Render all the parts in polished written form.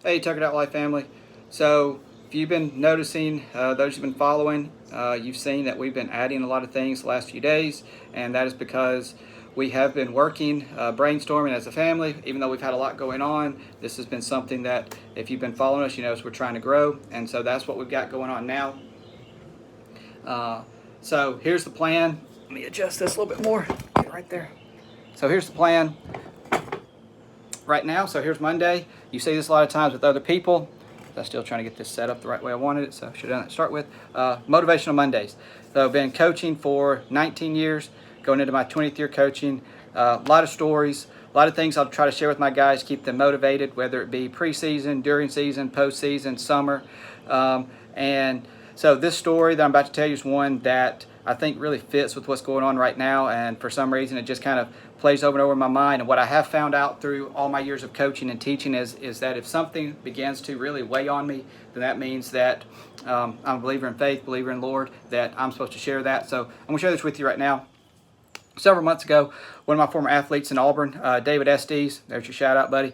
Hey, Tuckered Out Life family. So, if you've been noticing, those who've been following, you've seen that we've been adding a lot of things the last few days, and that is because we have been working, brainstorming as a family. Even though we've had a lot going on, this has been something that, if you've been following us, you notice we're trying to grow, and so that's what we've got going on now. So, here's the plan. Let me adjust this a little bit more. Get right there. So, here's the plan right now. So here's Monday. You see this a lot of times with other people. I'm still trying to get this set up the right way I wanted it, so I should have done that to start with. Motivational Mondays. So I've been coaching for 19 years, going into my 20th year coaching. A lot of stories, a lot of things I'll try to share with my guys, keep them motivated, whether it be preseason, during season, postseason, summer. And so this story that I'm about to tell you is one that I think really fits with what's going on right now, and for some reason it just kind of plays over and over in my mind. And what I have found out through all my years of coaching and teaching is that if something begins to really weigh on me, then that means that I'm a believer in faith, believer in Lord, that I'm supposed to share that. So I'm going to share this with you right now. Several months ago, one of my former athletes in Auburn, David Estes, there's your shout out, buddy,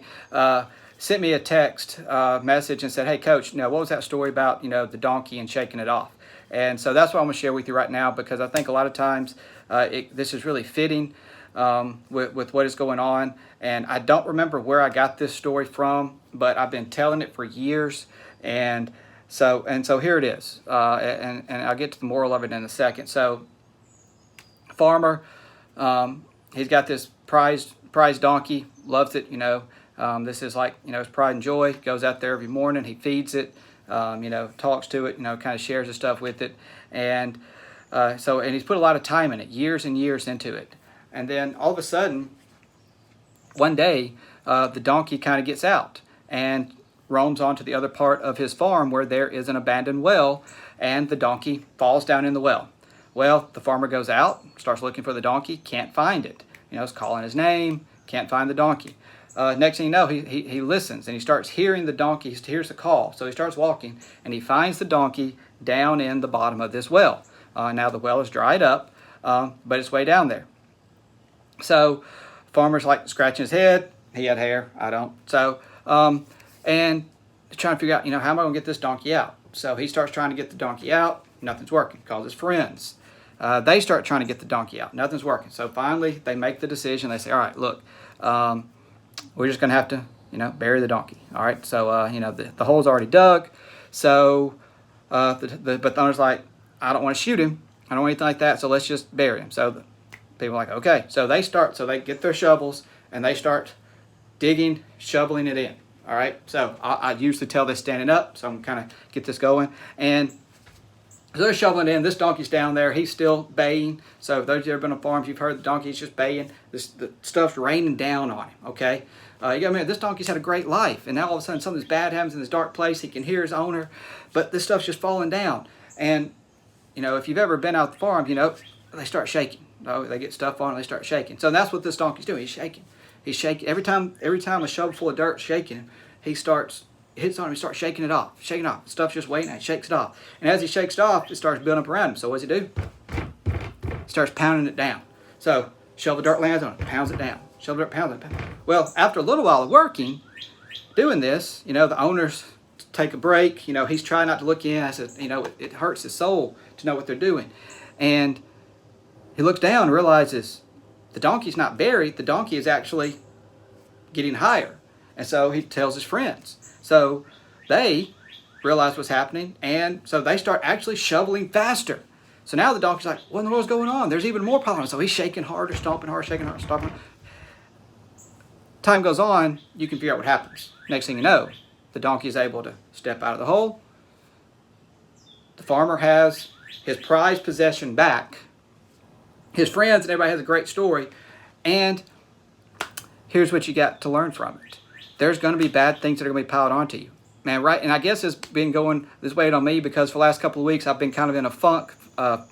sent me a text message and said, "Hey, Coach, what was that story about, the donkey and shaking it off?" And so that's what I'm going to share with you right now, because I think a lot of times this is really fitting with what is going on. And I don't remember where I got this story from, but I've been telling it for years. And so here it is. And I'll get to the moral of it in a second. So, farmer, he's got this prized donkey, loves it. This is like his pride and joy. Goes out there every morning. He feeds it. Talks to it, kind of shares his stuff with it. And and he's put a lot of time in it, years and years into it. And then all of a sudden, one day, the donkey kind of gets out and roams onto the other part of his farm where there is an abandoned well, and the donkey falls down in the well. Well, the farmer goes out, starts looking for the donkey, can't find it. He's calling his name, can't find the donkey. Next thing you know, he listens and he starts hearing the donkey. He hears the call, so he starts walking and he finds the donkey down in the bottom of this well. Now the well is dried up, but it's way down there. So farmer's like scratching his head. He had hair, I don't. So and trying to figure out, how am I going to get this donkey out? So he starts trying to get the donkey out. Nothing's working. Calls his friends. They start trying to get the donkey out. Nothing's working. So finally they make the decision. They say, all right, look, we're just going to have to, bury the donkey. All right. So, the hole's already dug. So, but the owner's like, I don't want to shoot him. I don't want anything like that. So let's just bury him. So the people are like, okay. So they get their shovels and they start digging, shoveling it in. All right. So I usually tell this standing up. So I'm kind of get this going. And so they're shoveling in. This donkey's down there. He's still baying. So those who have ever been on farms, you've heard the donkey's just baying. The stuff's raining down on him. Okay, this donkey's had a great life, and now all of a sudden something bad happens in this dark place. He can hear his owner, but this stuff's just falling down. And if you've ever been out the farm, they start shaking. They get stuff on, and they start shaking. So that's what this donkey's doing. He's shaking. He's shaking every time a shovel full of dirt shaking him. He hits on him, he starts shaking it off. Stuff's just waiting, and he shakes it off. And as he shakes it off, it starts building up around him. So what does he do? He starts pounding it down. So shovel dirt lands on it, pounds it down. Shovel dirt, pounds it. Well, after a little while of working, doing this, the owners take a break. He's trying not to look in. I said, it hurts his soul to know what they're doing. And he looks down and realizes the donkey's not buried. The donkey is actually getting higher. And so he tells his friends. So they realize what's happening, and so they start actually shoveling faster. So now the donkey's like, what in the world's going on? There's even more problems. So he's shaking harder, stomping harder, shaking harder, stomping harder. Time goes on, you can figure out what happens. Next thing you know, the donkey is able to step out of the hole. The farmer has his prized possession back. His friends and everybody has a great story. And here's what you got to learn from it. There's going to be bad things that are going to be piled onto you. Man, right? And I guess it's been going this way on me because for the last couple of weeks I've been kind of in a funk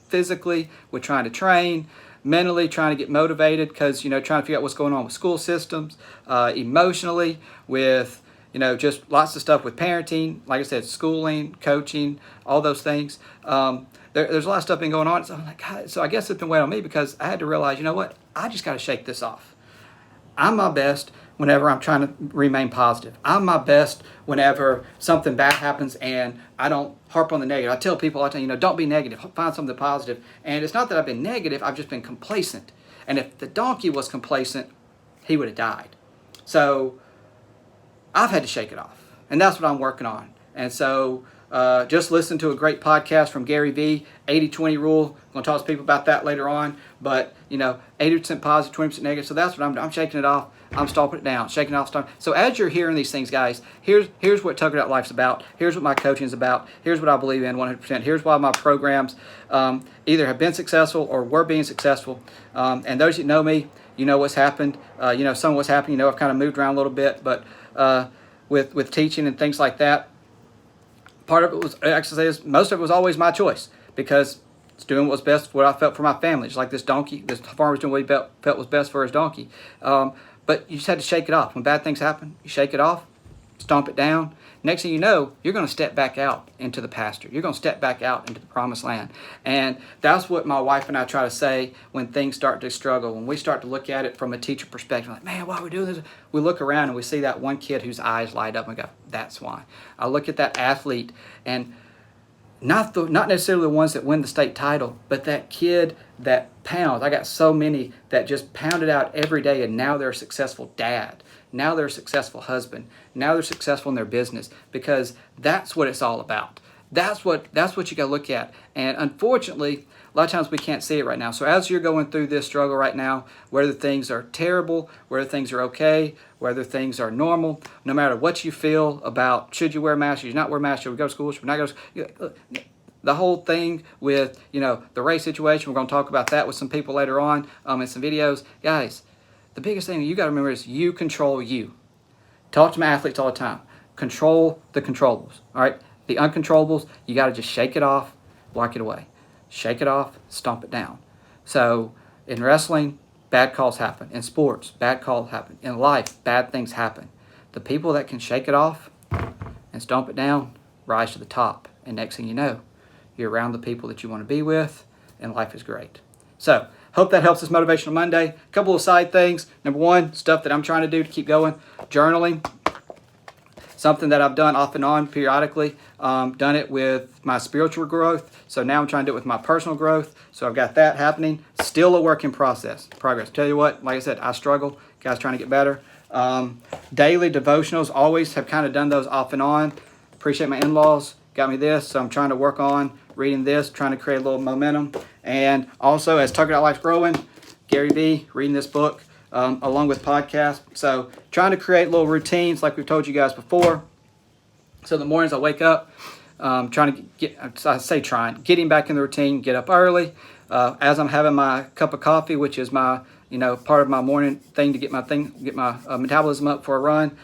physically with trying to train, mentally trying to get motivated because, trying to figure out what's going on with school systems, emotionally with, just lots of stuff with parenting, like I said, schooling, coaching, all those things. There's a lot of stuff been going on. So I'm like, God, so I guess it's been weighing on me because I had to realize, I just got to shake this off. I'm my best whenever I'm trying to remain positive. I'm my best whenever something bad happens and I don't harp on the negative. I tell people all the time, don't be negative. Find something positive. And it's not that I've been negative. I've just been complacent. And if the donkey was complacent, he would have died. So I've had to shake it off. And that's what I'm working on. And so just listen to a great podcast from Gary Vee, 80-20 rule. I'm going to talk to people about that later on. But, 80% positive, 20% negative. So that's what I'm shaking it off. I'm stomping it down, shaking it off. So as you're hearing these things, guys, here's what Tuckered Out Life's about. Here's what my coaching is about. Here's what I believe in 100%. Here's why my programs either have been successful or were being successful. And those that know me, you know what's happened. Some of what's happened. I've kind of moved around a little bit. But with teaching and things like that, part of it was, most of it was always my choice because it's doing what was best, what I felt for my family. Just like this donkey, this farmer was doing what he felt was best for his donkey. But you just had to shake it off. When bad things happen, you shake it off, stomp it down. Next thing you know, you're going to step back out into the pasture. You're going to step back out into the promised land. And that's what my wife and I try to say when things start to struggle. When we start to look at it from a teacher perspective, like, man, why are we doing this? We look around and we see that one kid whose eyes light up and go, that's why. I look at that athlete and not necessarily the ones that win the state title, but that kid that pounds. I got so many that just pounded out every day, and now they're a successful dad. Now they're a successful husband. Now they're successful in their business because that's what it's all about. That's what you got to look at. And unfortunately, a lot of times we can't see it right now. So as you're going through this struggle right now, whether things are terrible, whether things are okay, whether things are normal, no matter what you feel about should you wear a mask, should you not wear a mask, should we go to school, should we not go to school, the whole thing with, the race situation, we're going to talk about that with some people later on in some videos. Guys, the biggest thing you got to remember is you control you. Talk to my athletes all the time. Control the controllables, all right? The uncontrollables, you got to just shake it off, block it away. Shake it off, stomp it down. So in wrestling, bad calls happen. In sports, bad calls happen. In life, bad things happen. The people that can shake it off and stomp it down rise to the top. And next thing you know, you're around the people that you want to be with, and life is great. So hope that helps this Motivational Monday. A couple of side things. Number one, stuff that I'm trying to do to keep going. Journaling. Something that I've done off and on periodically. Done it with my spiritual growth. So now I'm trying to do it with my personal growth. So I've got that happening. Still a work in progress. Tell you what, like I said, I struggle. Guys trying to get better. Daily devotionals. Always have kind of done those off and on. Appreciate my in-laws. Got me this. So I'm trying to work on reading this. Trying to create a little momentum. And also, as Tuckered Out Life's growing, Gary Vee, reading this book. Along with podcasts. So trying to create little routines like we've told you guys before. So the mornings I wake up, getting back in the routine, get up early. As I'm having my cup of coffee, which is my, part of my morning thing to get my metabolism up for a run.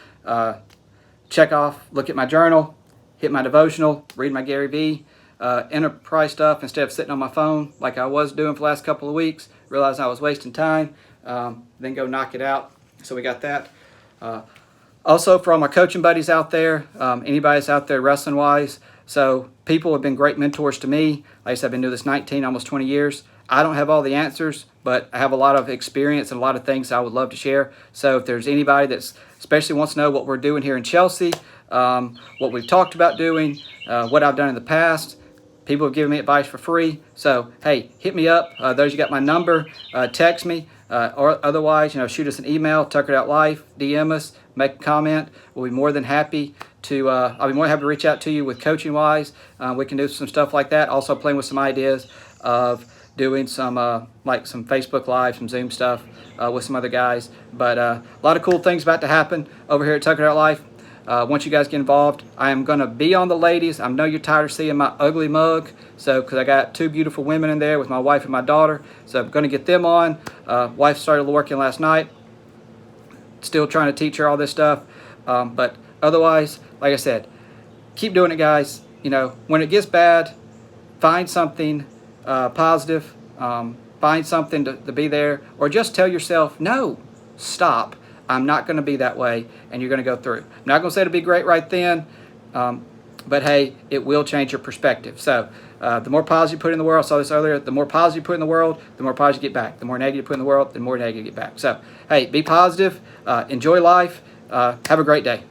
Check off, look at my journal, hit my devotional, read my Gary Vee, enterprise stuff instead of sitting on my phone like I was doing for the last couple of weeks. Realized I was wasting time. Then go knock it out. So we got that. Also, for all my coaching buddies out there, anybody that's out there wrestling wise, so people have been great mentors to me. Like I said, I've been doing this 19, almost 20 years. I don't have all the answers, but I have a lot of experience and a lot of things I would love to share. So if there's anybody that's especially wants to know what we're doing here in Chelsea, what we've talked about doing, what I've done in the past, people have given me advice for free. So, hey, hit me up. Those you got my number. Text me. Or otherwise, shoot us an email, tuckeredoutlife, DM us, make a comment. We'll be more than happy to, I'll be more than happy to reach out to you with coaching wise. We can do some stuff like that. Also playing with some ideas of doing some, like some Facebook Live, some Zoom stuff with some other guys. But a lot of cool things about to happen over here at Tuckered Out Life. Once you guys get involved, I am going to be on the ladies. I know you're tired of seeing my ugly mug, so because I got two beautiful women in there with my wife and my daughter, so I'm going to get them on. Wife started working last night. Still trying to teach her all this stuff, but otherwise, like I said, keep doing it, guys. When it gets bad, find something positive. Find something to be there, or just tell yourself, no, stop. I'm not going to be that way, and you're going to go through. I'm not going to say it'll be great right then, but hey, it will change your perspective. So The more positive you put in the world, I saw this earlier, the more positive you put in the world, the more positive you get back. The more negative you put in the world, the more negative you get back. So, hey, be positive, enjoy life, have a great day.